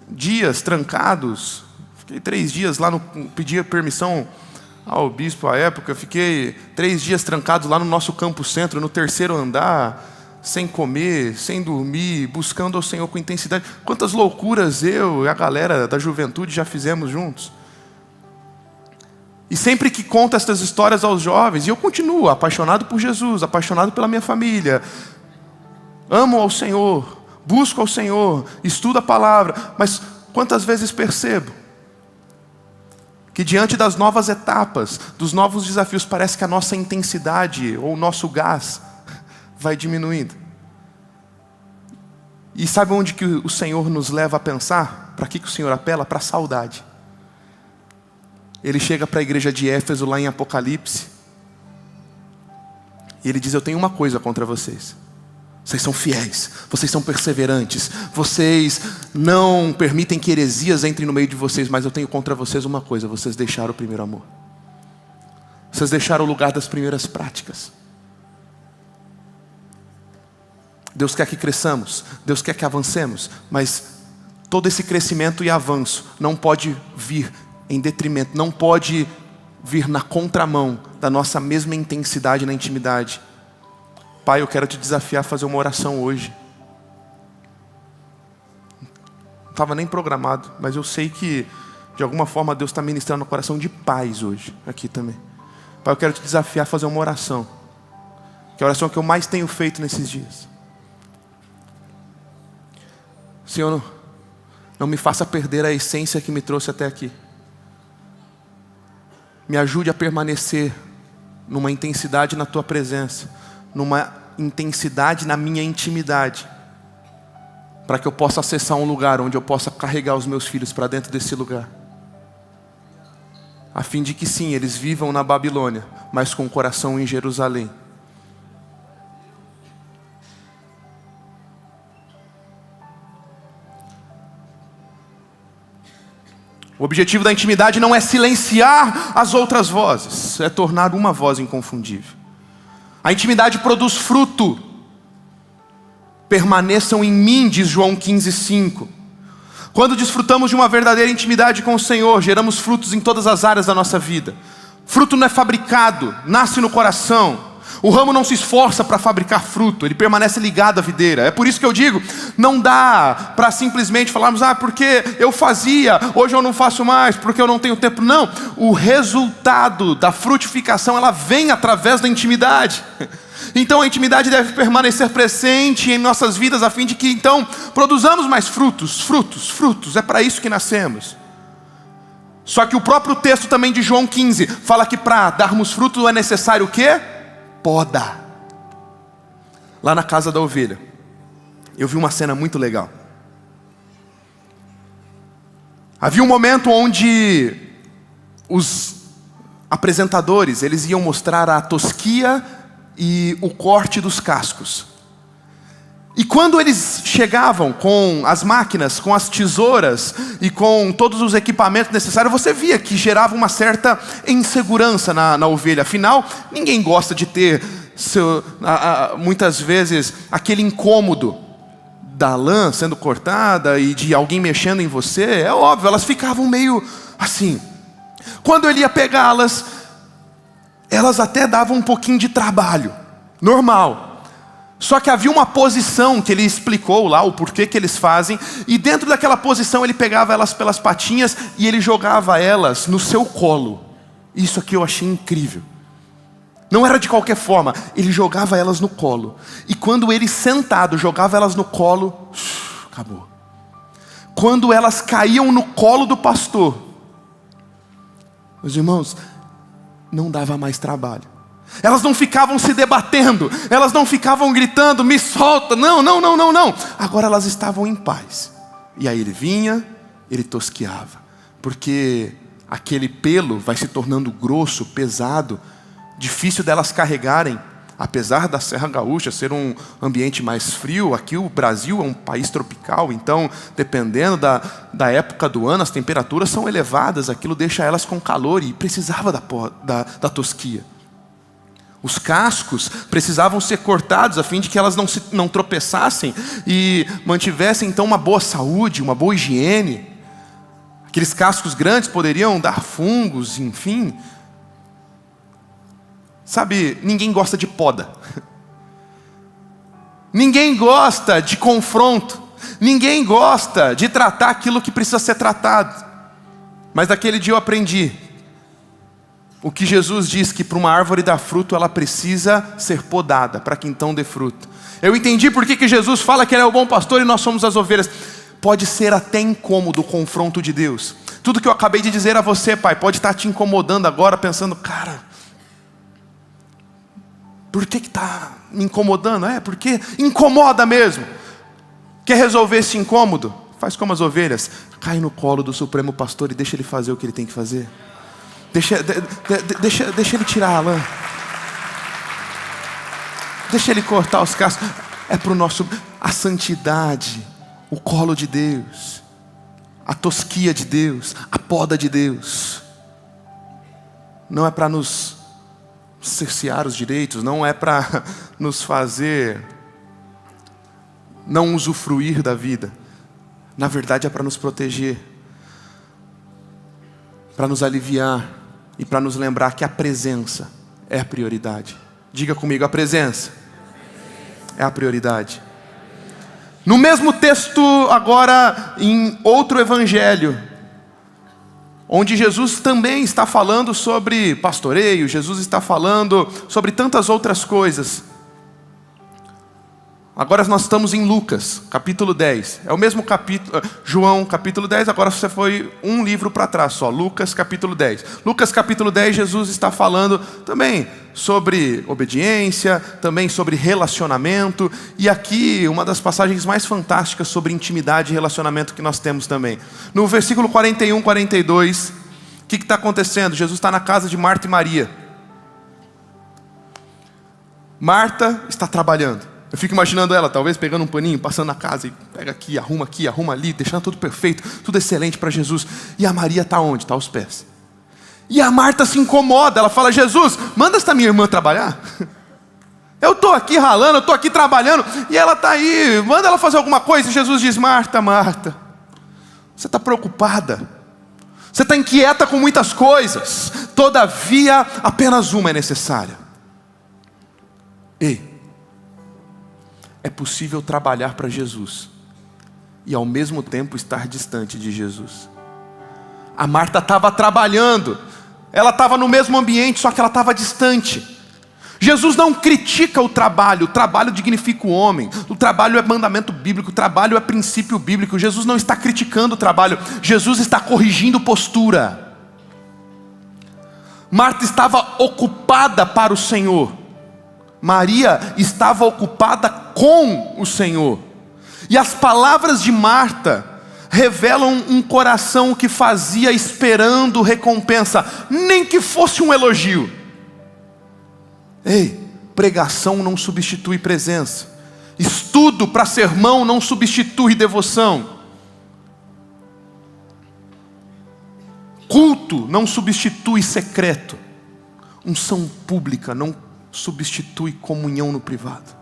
dias trancados. Fiquei 3 dias lá, pedi permissão ao bispo à época, fiquei 3 dias trancados lá no nosso campo centro, no 3º andar, sem comer, sem dormir, buscando ao Senhor com intensidade. Quantas loucuras eu e a galera da juventude já fizemos juntos. E sempre que conto estas histórias aos jovens, e eu continuo apaixonado por Jesus, apaixonado pela minha família, amo ao Senhor, busco ao Senhor, estudo a palavra, mas quantas vezes percebo que diante das novas etapas, dos novos desafios, parece que a nossa intensidade ou o nosso gás vai diminuindo. E sabe onde que o Senhor nos leva a pensar? Para que o Senhor apela? Para a saudade. Ele chega para a igreja de Éfeso lá em Apocalipse, e ele diz: eu tenho uma coisa contra vocês. Vocês são fiéis, vocês são perseverantes, vocês não permitem que heresias entrem no meio de vocês, mas eu tenho contra vocês uma coisa: vocês deixaram o primeiro amor. Vocês deixaram o lugar das primeiras práticas. Deus quer que cresçamos, Deus quer que avancemos, mas todo esse crescimento e avanço não pode vir em detrimento, não pode vir na contramão da nossa mesma intensidade na intimidade. Pai, eu quero te desafiar a fazer uma oração hoje. Não estava nem programado, mas eu sei que de alguma forma Deus está ministrando no coração de pais hoje, aqui também. Pai, eu quero te desafiar a fazer uma oração, que é a oração que eu mais tenho feito nesses dias. Senhor, não me faça perder a essência que me trouxe até aqui. Me ajude a permanecer numa intensidade na tua presença, numa intensidade na minha intimidade, para que eu possa acessar um lugar onde eu possa carregar os meus filhos para dentro desse lugar, a fim de que sim, eles vivam na Babilônia, mas com o coração em Jerusalém. O objetivo da intimidade não é silenciar as outras vozes, é tornar uma voz inconfundível. A intimidade produz fruto. Permaneçam em mim, diz João 15:5. Quando desfrutamos de uma verdadeira intimidade com o Senhor, geramos frutos em todas as áreas da nossa vida. Fruto não é fabricado, nasce no coração. O ramo não se esforça para fabricar fruto, ele permanece ligado à videira. É por isso que eu digo, não dá para simplesmente falarmos: porque eu fazia, hoje eu não faço mais, porque eu não tenho tempo. Não, o resultado da frutificação, ela vem através da intimidade. Então a intimidade deve permanecer presente em nossas vidas, a fim de que então produzamos mais frutos. É para isso que nascemos. Só que o próprio texto também de João 15 fala que para darmos fruto é necessário o quê? Poda. Lá na casa da ovelha, eu vi uma cena muito legal. Havia um momento onde os apresentadores, eles iam mostrar a tosquia e o corte dos cascos. E quando eles chegavam com as máquinas, com as tesouras e com todos os equipamentos necessários, você via que gerava uma certa insegurança na ovelha. Afinal, ninguém gosta de ter, muitas vezes, aquele incômodo da lã sendo cortada e de alguém mexendo em você. É óbvio, elas ficavam meio assim. Quando ele ia pegá-las, elas até davam um pouquinho de trabalho, normal. Só que havia uma posição que ele explicou lá, o porquê que eles fazem, e dentro daquela posição ele pegava elas pelas patinhas e ele jogava elas no seu colo. Isso aqui eu achei incrível. Não era de qualquer forma, ele jogava elas no colo. E quando ele sentado jogava elas no colo, acabou. Quando elas caíam no colo do pastor, meus irmãos, não dava mais trabalho. Elas não ficavam se debatendo, elas não ficavam gritando, me solta, não. Agora elas estavam em paz. E aí ele vinha, ele tosqueava, porque aquele pelo vai se tornando grosso, pesado, difícil delas carregarem. Apesar da Serra Gaúcha ser um ambiente mais frio, aqui o Brasil é um país tropical, então dependendo da época do ano, as temperaturas são elevadas, aquilo deixa elas com calor e precisava da tosquia. Os cascos precisavam ser cortados a fim de que elas não tropeçassem e mantivessem então uma boa saúde, uma boa higiene. Aqueles cascos grandes poderiam dar fungos, enfim. Sabe, ninguém gosta de poda. Ninguém gosta de confronto. Ninguém gosta de tratar aquilo que precisa ser tratado. Mas naquele dia eu aprendi o que Jesus diz, que para uma árvore dar fruto ela precisa ser podada, para que então dê fruto. Eu entendi por que Jesus fala que Ele é o bom pastor e nós somos as ovelhas. Pode ser até incômodo o confronto de Deus. Tudo que eu acabei de dizer a você, pai, pode estar te incomodando agora, pensando, cara, por que está me incomodando? Porque incomoda mesmo. Quer resolver esse incômodo? Faz como as ovelhas, cai no colo do Supremo Pastor e deixa Ele fazer o que Ele tem que fazer. Deixa Ele tirar a lã. Deixa Ele cortar os cascos. É para o nosso... A santidade, o colo de Deus, a tosquia de Deus, a poda de Deus. Não é para nos cercear os direitos, não é para nos fazer não usufruir da vida. Na verdade é para nos proteger, para nos aliviar e para nos lembrar que a presença é a prioridade. Diga comigo, a presença é a prioridade. No mesmo texto, agora em outro evangelho, onde Jesus também está falando sobre pastoreio, Jesus está falando sobre tantas outras coisas. Agora nós estamos em Lucas, capítulo 10. É o mesmo capítulo, João, capítulo 10, agora você foi um livro para trás só, Lucas, capítulo 10. Lucas, capítulo 10, Jesus está falando também sobre obediência, também sobre relacionamento. E aqui, uma das passagens mais fantásticas sobre intimidade e relacionamento que nós temos também. No versículo 41, 42, o que está acontecendo? Jesus está na casa de Marta e Maria. Marta está trabalhando. Eu fico imaginando ela, talvez pegando um paninho, passando na casa e pega aqui, arruma ali, deixando tudo perfeito, tudo excelente para Jesus. E a Maria está onde? Está aos pés. E a Marta se incomoda, ela fala, Jesus, manda esta minha irmã trabalhar. Eu estou aqui ralando, eu estou aqui trabalhando, e ela está aí, manda ela fazer alguma coisa. E Jesus diz, Marta, Marta, você está preocupada, você está inquieta com muitas coisas, todavia apenas uma é necessária. Ei, é possível trabalhar para Jesus e ao mesmo tempo estar distante de Jesus. A Marta estava trabalhando, ela estava no mesmo ambiente, só que ela estava distante. Jesus não critica o trabalho dignifica o homem, o trabalho é mandamento bíblico, o trabalho é princípio bíblico. Jesus não está criticando o trabalho, Jesus está corrigindo postura. Marta estava ocupada para o Senhor. Maria estava ocupada com o Senhor. E as palavras de Marta revelam um coração que fazia esperando recompensa, nem que fosse um elogio. Ei, pregação não substitui presença. Estudo para sermão não substitui devoção. Culto não substitui secreto. Unção pública não substitui comunhão no privado.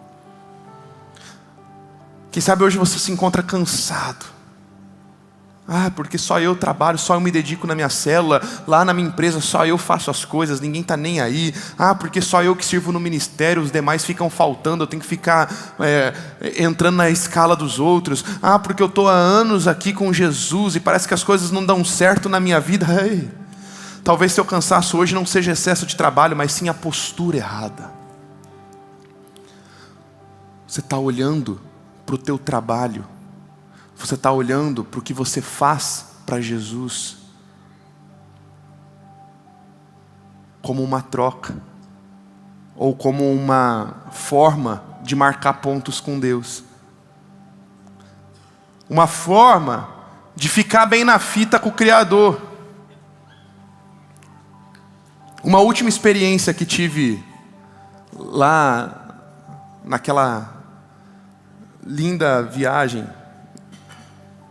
Quem sabe hoje você se encontra cansado. Porque só eu trabalho, só eu me dedico na minha célula, lá na minha empresa só eu faço as coisas, ninguém está nem aí. Porque só eu que sirvo no ministério, os demais ficam faltando, eu tenho que ficar entrando na escala dos outros. Porque eu estou há anos aqui com Jesus e parece que as coisas não dão certo na minha vida. Ei, talvez seu cansaço hoje não seja excesso de trabalho, mas sim a postura errada. Você está olhando para o teu trabalho, você está olhando para o que você faz para Jesus como uma troca, ou como uma forma de marcar pontos com Deus, uma forma de ficar bem na fita com o Criador. Uma última experiência que tive lá naquela linda viagem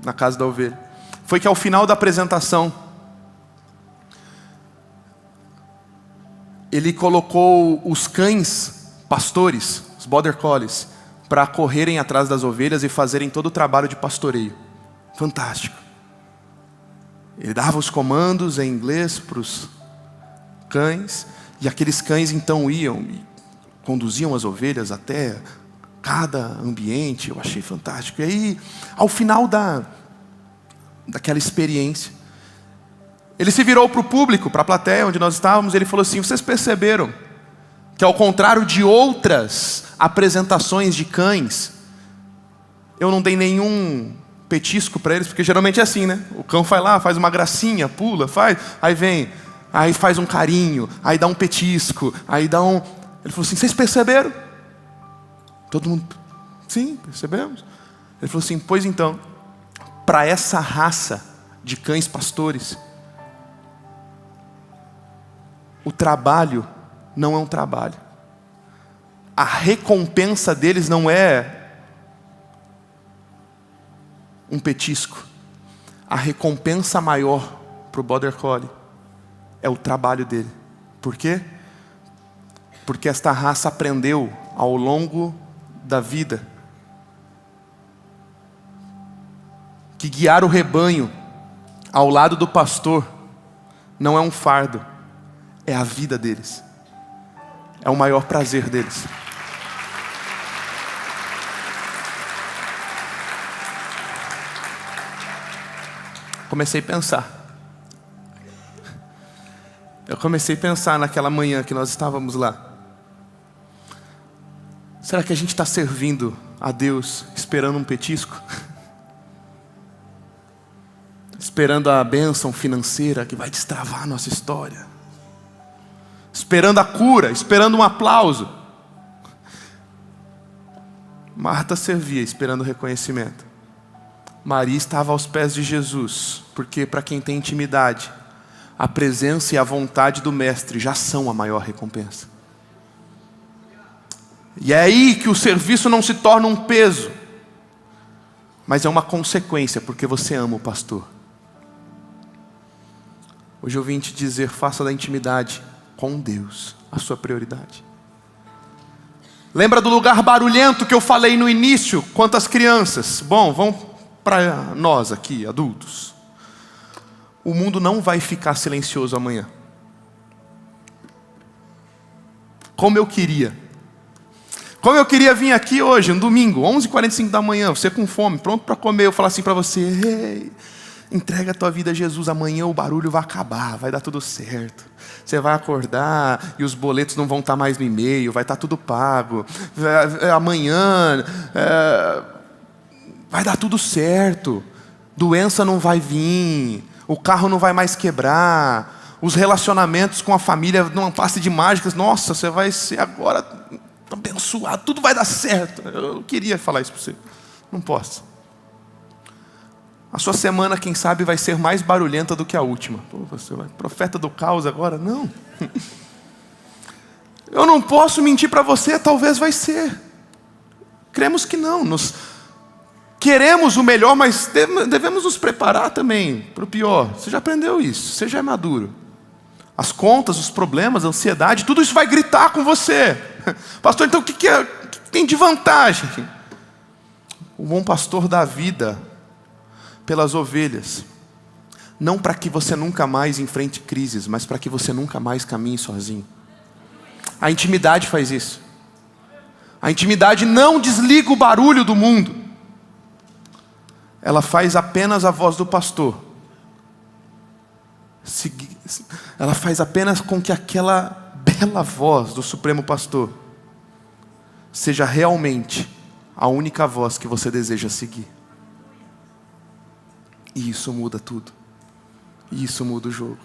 na casa da ovelha, foi que ao final da apresentação, ele colocou os cães pastores, os border collies, para correrem atrás das ovelhas e fazerem todo o trabalho de pastoreio. Fantástico. Ele dava os comandos em inglês para os cães, e aqueles cães então iam e conduziam as ovelhas até cada ambiente. Eu achei fantástico. E aí, ao final daquela experiência, ele se virou para o público, para a plateia onde nós estávamos, e ele falou assim: vocês perceberam que ao contrário de outras apresentações de cães, eu não dei nenhum petisco para eles? Porque geralmente é assim, né? O cão vai lá, faz uma gracinha, pula, faz, aí vem, aí faz um carinho, aí dá um petisco, aí dá um... Ele falou assim: vocês perceberam? Todo mundo: sim, percebemos. Ele falou assim: pois então, para essa raça de cães pastores, o trabalho não é um trabalho. A recompensa deles não é um petisco. A recompensa maior para o border collie é o trabalho dele. Por quê? Porque esta raça aprendeu ao longo da vida que guiar o rebanho ao lado do pastor não é um fardo, é a vida deles, é o maior prazer deles. Comecei a pensar naquela manhã que nós estávamos lá. Será que a gente está servindo a Deus esperando um petisco? Esperando a bênção financeira que vai destravar a nossa história? Esperando a cura, esperando um aplauso? Marta servia esperando reconhecimento. Maria estava aos pés de Jesus, porque para quem tem intimidade, a presença e a vontade do Mestre já são a maior recompensa. E é aí que o serviço não se torna um peso, mas é uma consequência, porque você ama o pastor. Hoje eu vim te dizer: faça da intimidade com Deus a sua prioridade. Lembra do lugar barulhento que eu falei no início quanto às crianças? Bom, vamos para nós aqui, adultos. O mundo não vai ficar silencioso amanhã. Como eu queria vir aqui hoje, um domingo, 11h45 da manhã, você com fome, pronto para comer, eu falar assim para você: ei, entrega a tua vida a Jesus, amanhã o barulho vai acabar, vai dar tudo certo. Você vai acordar e os boletos não vão estar mais no e-mail, vai estar tudo pago. Amanhã vai dar tudo certo. Doença não vai vir, o carro não vai mais quebrar, os relacionamentos com a família numa passe de mágicas. Nossa, você vai ser agora abençoado, tudo vai dar certo. Eu queria falar isso para você, não posso. A sua semana, quem sabe, vai ser mais barulhenta do que a última. Pô, você vai profeta do caos agora? Não. Eu não posso mentir para você, talvez vai ser. Cremos que não. Nós queremos o melhor, mas devemos nos preparar também para o pior. Você já aprendeu isso, você já é maduro. As contas, os problemas, a ansiedade, tudo isso vai gritar com você. Pastor, então o que tem de vantagem? O bom pastor dá vida pelas ovelhas. Não para que você nunca mais enfrente crises, mas para que você nunca mais caminhe sozinho. A intimidade faz isso. A intimidade não desliga o barulho do mundo. Ela faz apenas a voz do pastor. Ela faz apenas com que aquela bela voz do Supremo Pastor seja realmente a única voz que você deseja seguir. E isso muda tudo. E isso muda o jogo.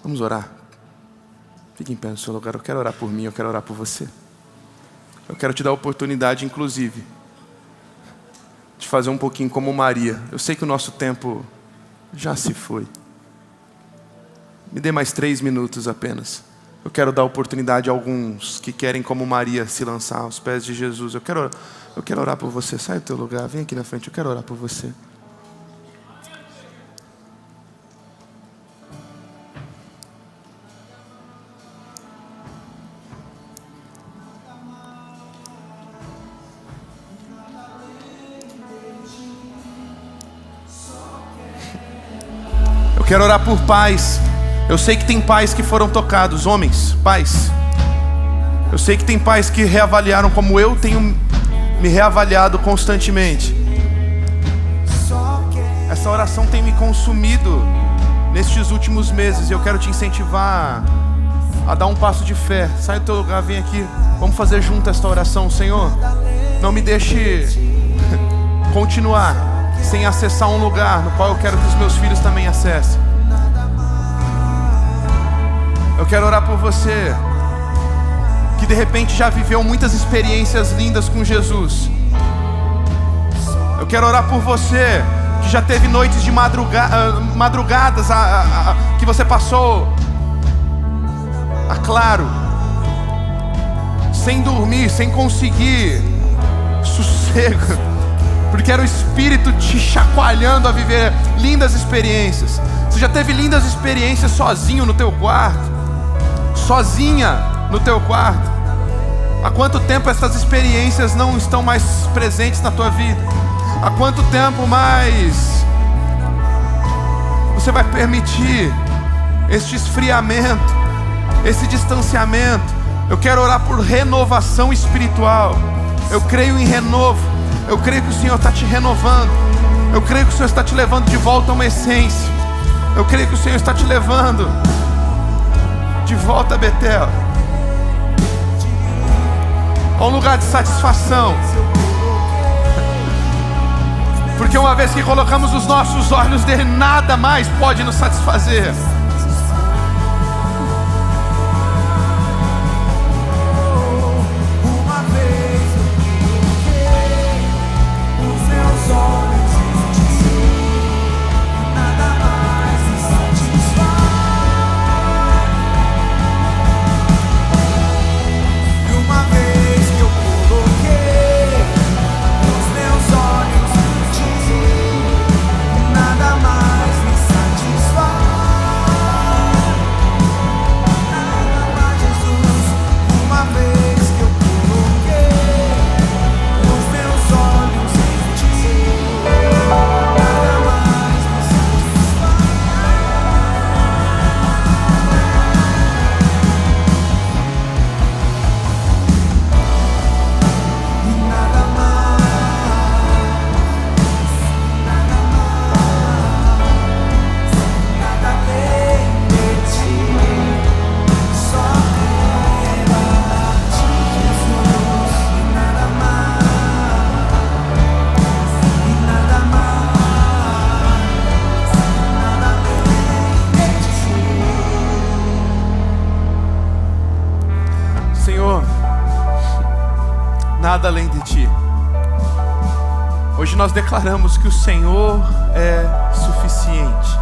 Vamos orar. Fique em pé no seu lugar. Eu quero orar por mim, eu quero orar por você. Eu quero te dar a oportunidade, inclusive, de fazer um pouquinho como Maria. Eu sei que o nosso tempo já se foi. Me dê mais 3 minutos apenas. Eu quero dar oportunidade a alguns que querem, como Maria, se lançar aos pés de Jesus. Eu quero orar por você. Sai do teu lugar, vem aqui na frente. Eu quero orar por você. Eu quero orar por pais. Eu sei que tem pais que foram tocados, homens, pais. Eu sei que tem pais que reavaliaram como eu tenho me reavaliado constantemente. Essa oração tem me consumido nestes últimos meses e eu quero te incentivar a dar um passo de fé. Sai do teu lugar, vem aqui. Vamos fazer junto esta oração. Senhor, não me deixe continuar sem acessar um lugar no qual eu quero que os meus filhos também acessem. Eu quero orar por você que de repente já viveu muitas experiências lindas com Jesus. Eu quero orar por você que já teve noites de madrugadas que você passou claro, sem dormir, sem conseguir sossego, porque era o Espírito te chacoalhando a viver lindas experiências. Você já teve lindas experiências sozinho no teu quarto, sozinha no teu quarto. Há quanto tempo essas experiências não estão mais presentes na tua vida? Há quanto tempo mais você vai permitir este esfriamento, esse distanciamento? Eu quero orar por renovação espiritual. Eu creio em renovo. Eu creio que o Senhor está te renovando. Eu creio que o Senhor está te levando de volta a uma essência. Eu creio que o Senhor está te levando de volta a Betel, a um lugar de satisfação. Porque uma vez que colocamos os nossos olhos nele, nada mais pode nos satisfazer. nada além de Ti. Hoje nós declaramos que o Senhor é suficiente.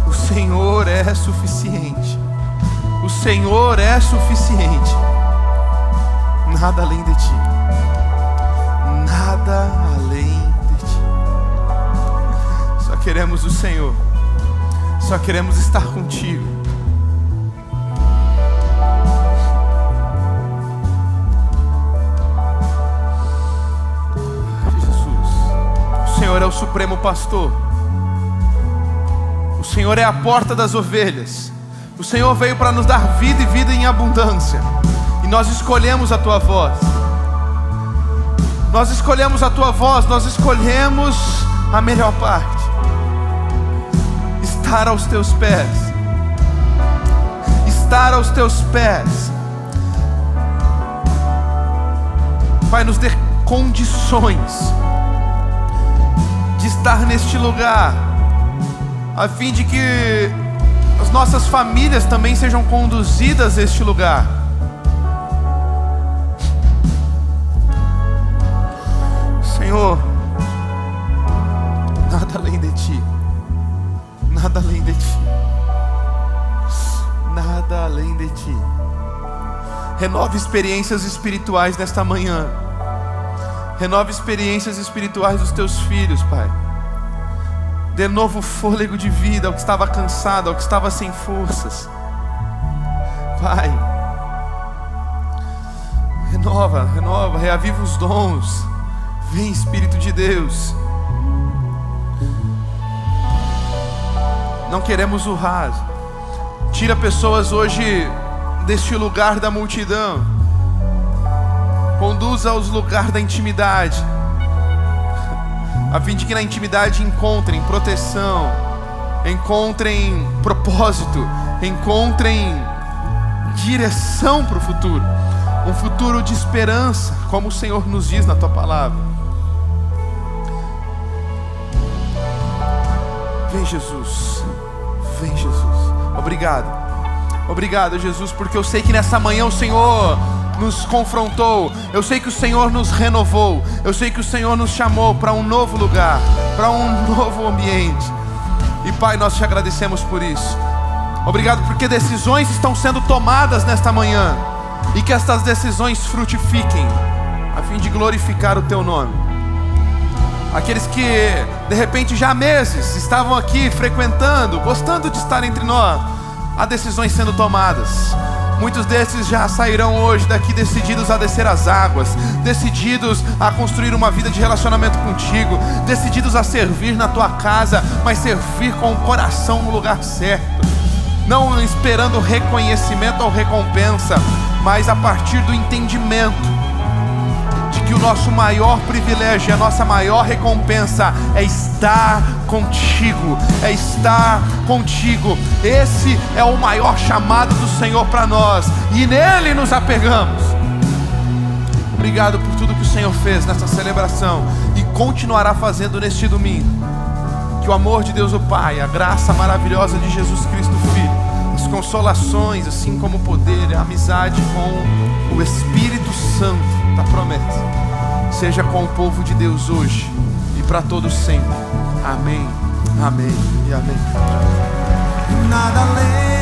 O Senhor é suficiente. O Senhor é suficiente. Nada além de Ti. Nada além de Ti. Só queremos o Senhor. Só queremos estar contigo. Jesus, o Senhor é o supremo pastor. O Senhor é a porta das ovelhas. O Senhor veio para nos dar vida e vida em abundância. E nós escolhemos a Tua voz. Nós escolhemos a Tua voz. Nós escolhemos a melhor parte. Estar aos Teus pés. Estar aos Teus pés. Pai, nos dê condições de estar neste lugar, a fim de que as nossas famílias também sejam conduzidas a este lugar. Senhor, nada além de Ti. Nada além de Ti. Nada além de Ti. Renove experiências espirituais nesta manhã. Renove experiências espirituais dos Teus filhos, Pai. Dê novo fôlego de vida ao que estava cansado, ao que estava sem forças. Pai, renova, reaviva os dons. Vem, Espírito de Deus. Não queremos o raso. Tira pessoas hoje deste lugar da multidão. Conduza aos lugares da intimidade, a fim de que na intimidade encontrem proteção, encontrem propósito, encontrem direção para o futuro. Um futuro de esperança, como o Senhor nos diz na Tua palavra. Vem, Jesus. Vem, Jesus. Obrigado. Obrigado, Jesus, porque eu sei que nessa manhã o Senhor nos confrontou. Eu sei que o Senhor nos renovou. Eu sei que o Senhor nos chamou para um novo lugar, para um novo ambiente. E Pai, nós te agradecemos por isso. Obrigado porque decisões estão sendo tomadas nesta manhã, e que estas decisões frutifiquem, a fim de glorificar o Teu nome. Aqueles que de repente já há meses estavam aqui frequentando, gostando de estar entre nós, há decisões sendo tomadas. Muitos desses já sairão hoje daqui decididos a descer as águas, decididos a construir uma vida de relacionamento contigo, decididos a servir na Tua casa, mas servir com o coração no lugar certo, não esperando reconhecimento ou recompensa, mas a partir do entendimento de que o nosso maior privilégio, a nossa maior recompensa é estar contigo, é estar contigo. Esse é o maior chamado do Senhor para nós, e nele nos apegamos. Obrigado por tudo que o Senhor fez nessa celebração e continuará fazendo neste domingo. Que o amor de Deus o Pai, a graça maravilhosa de Jesus Cristo Filho, as consolações, assim como o poder, a amizade com o Espírito Santo da promessa, seja com o povo de Deus hoje e para todos sempre. Amém, amém e amém. Nada além.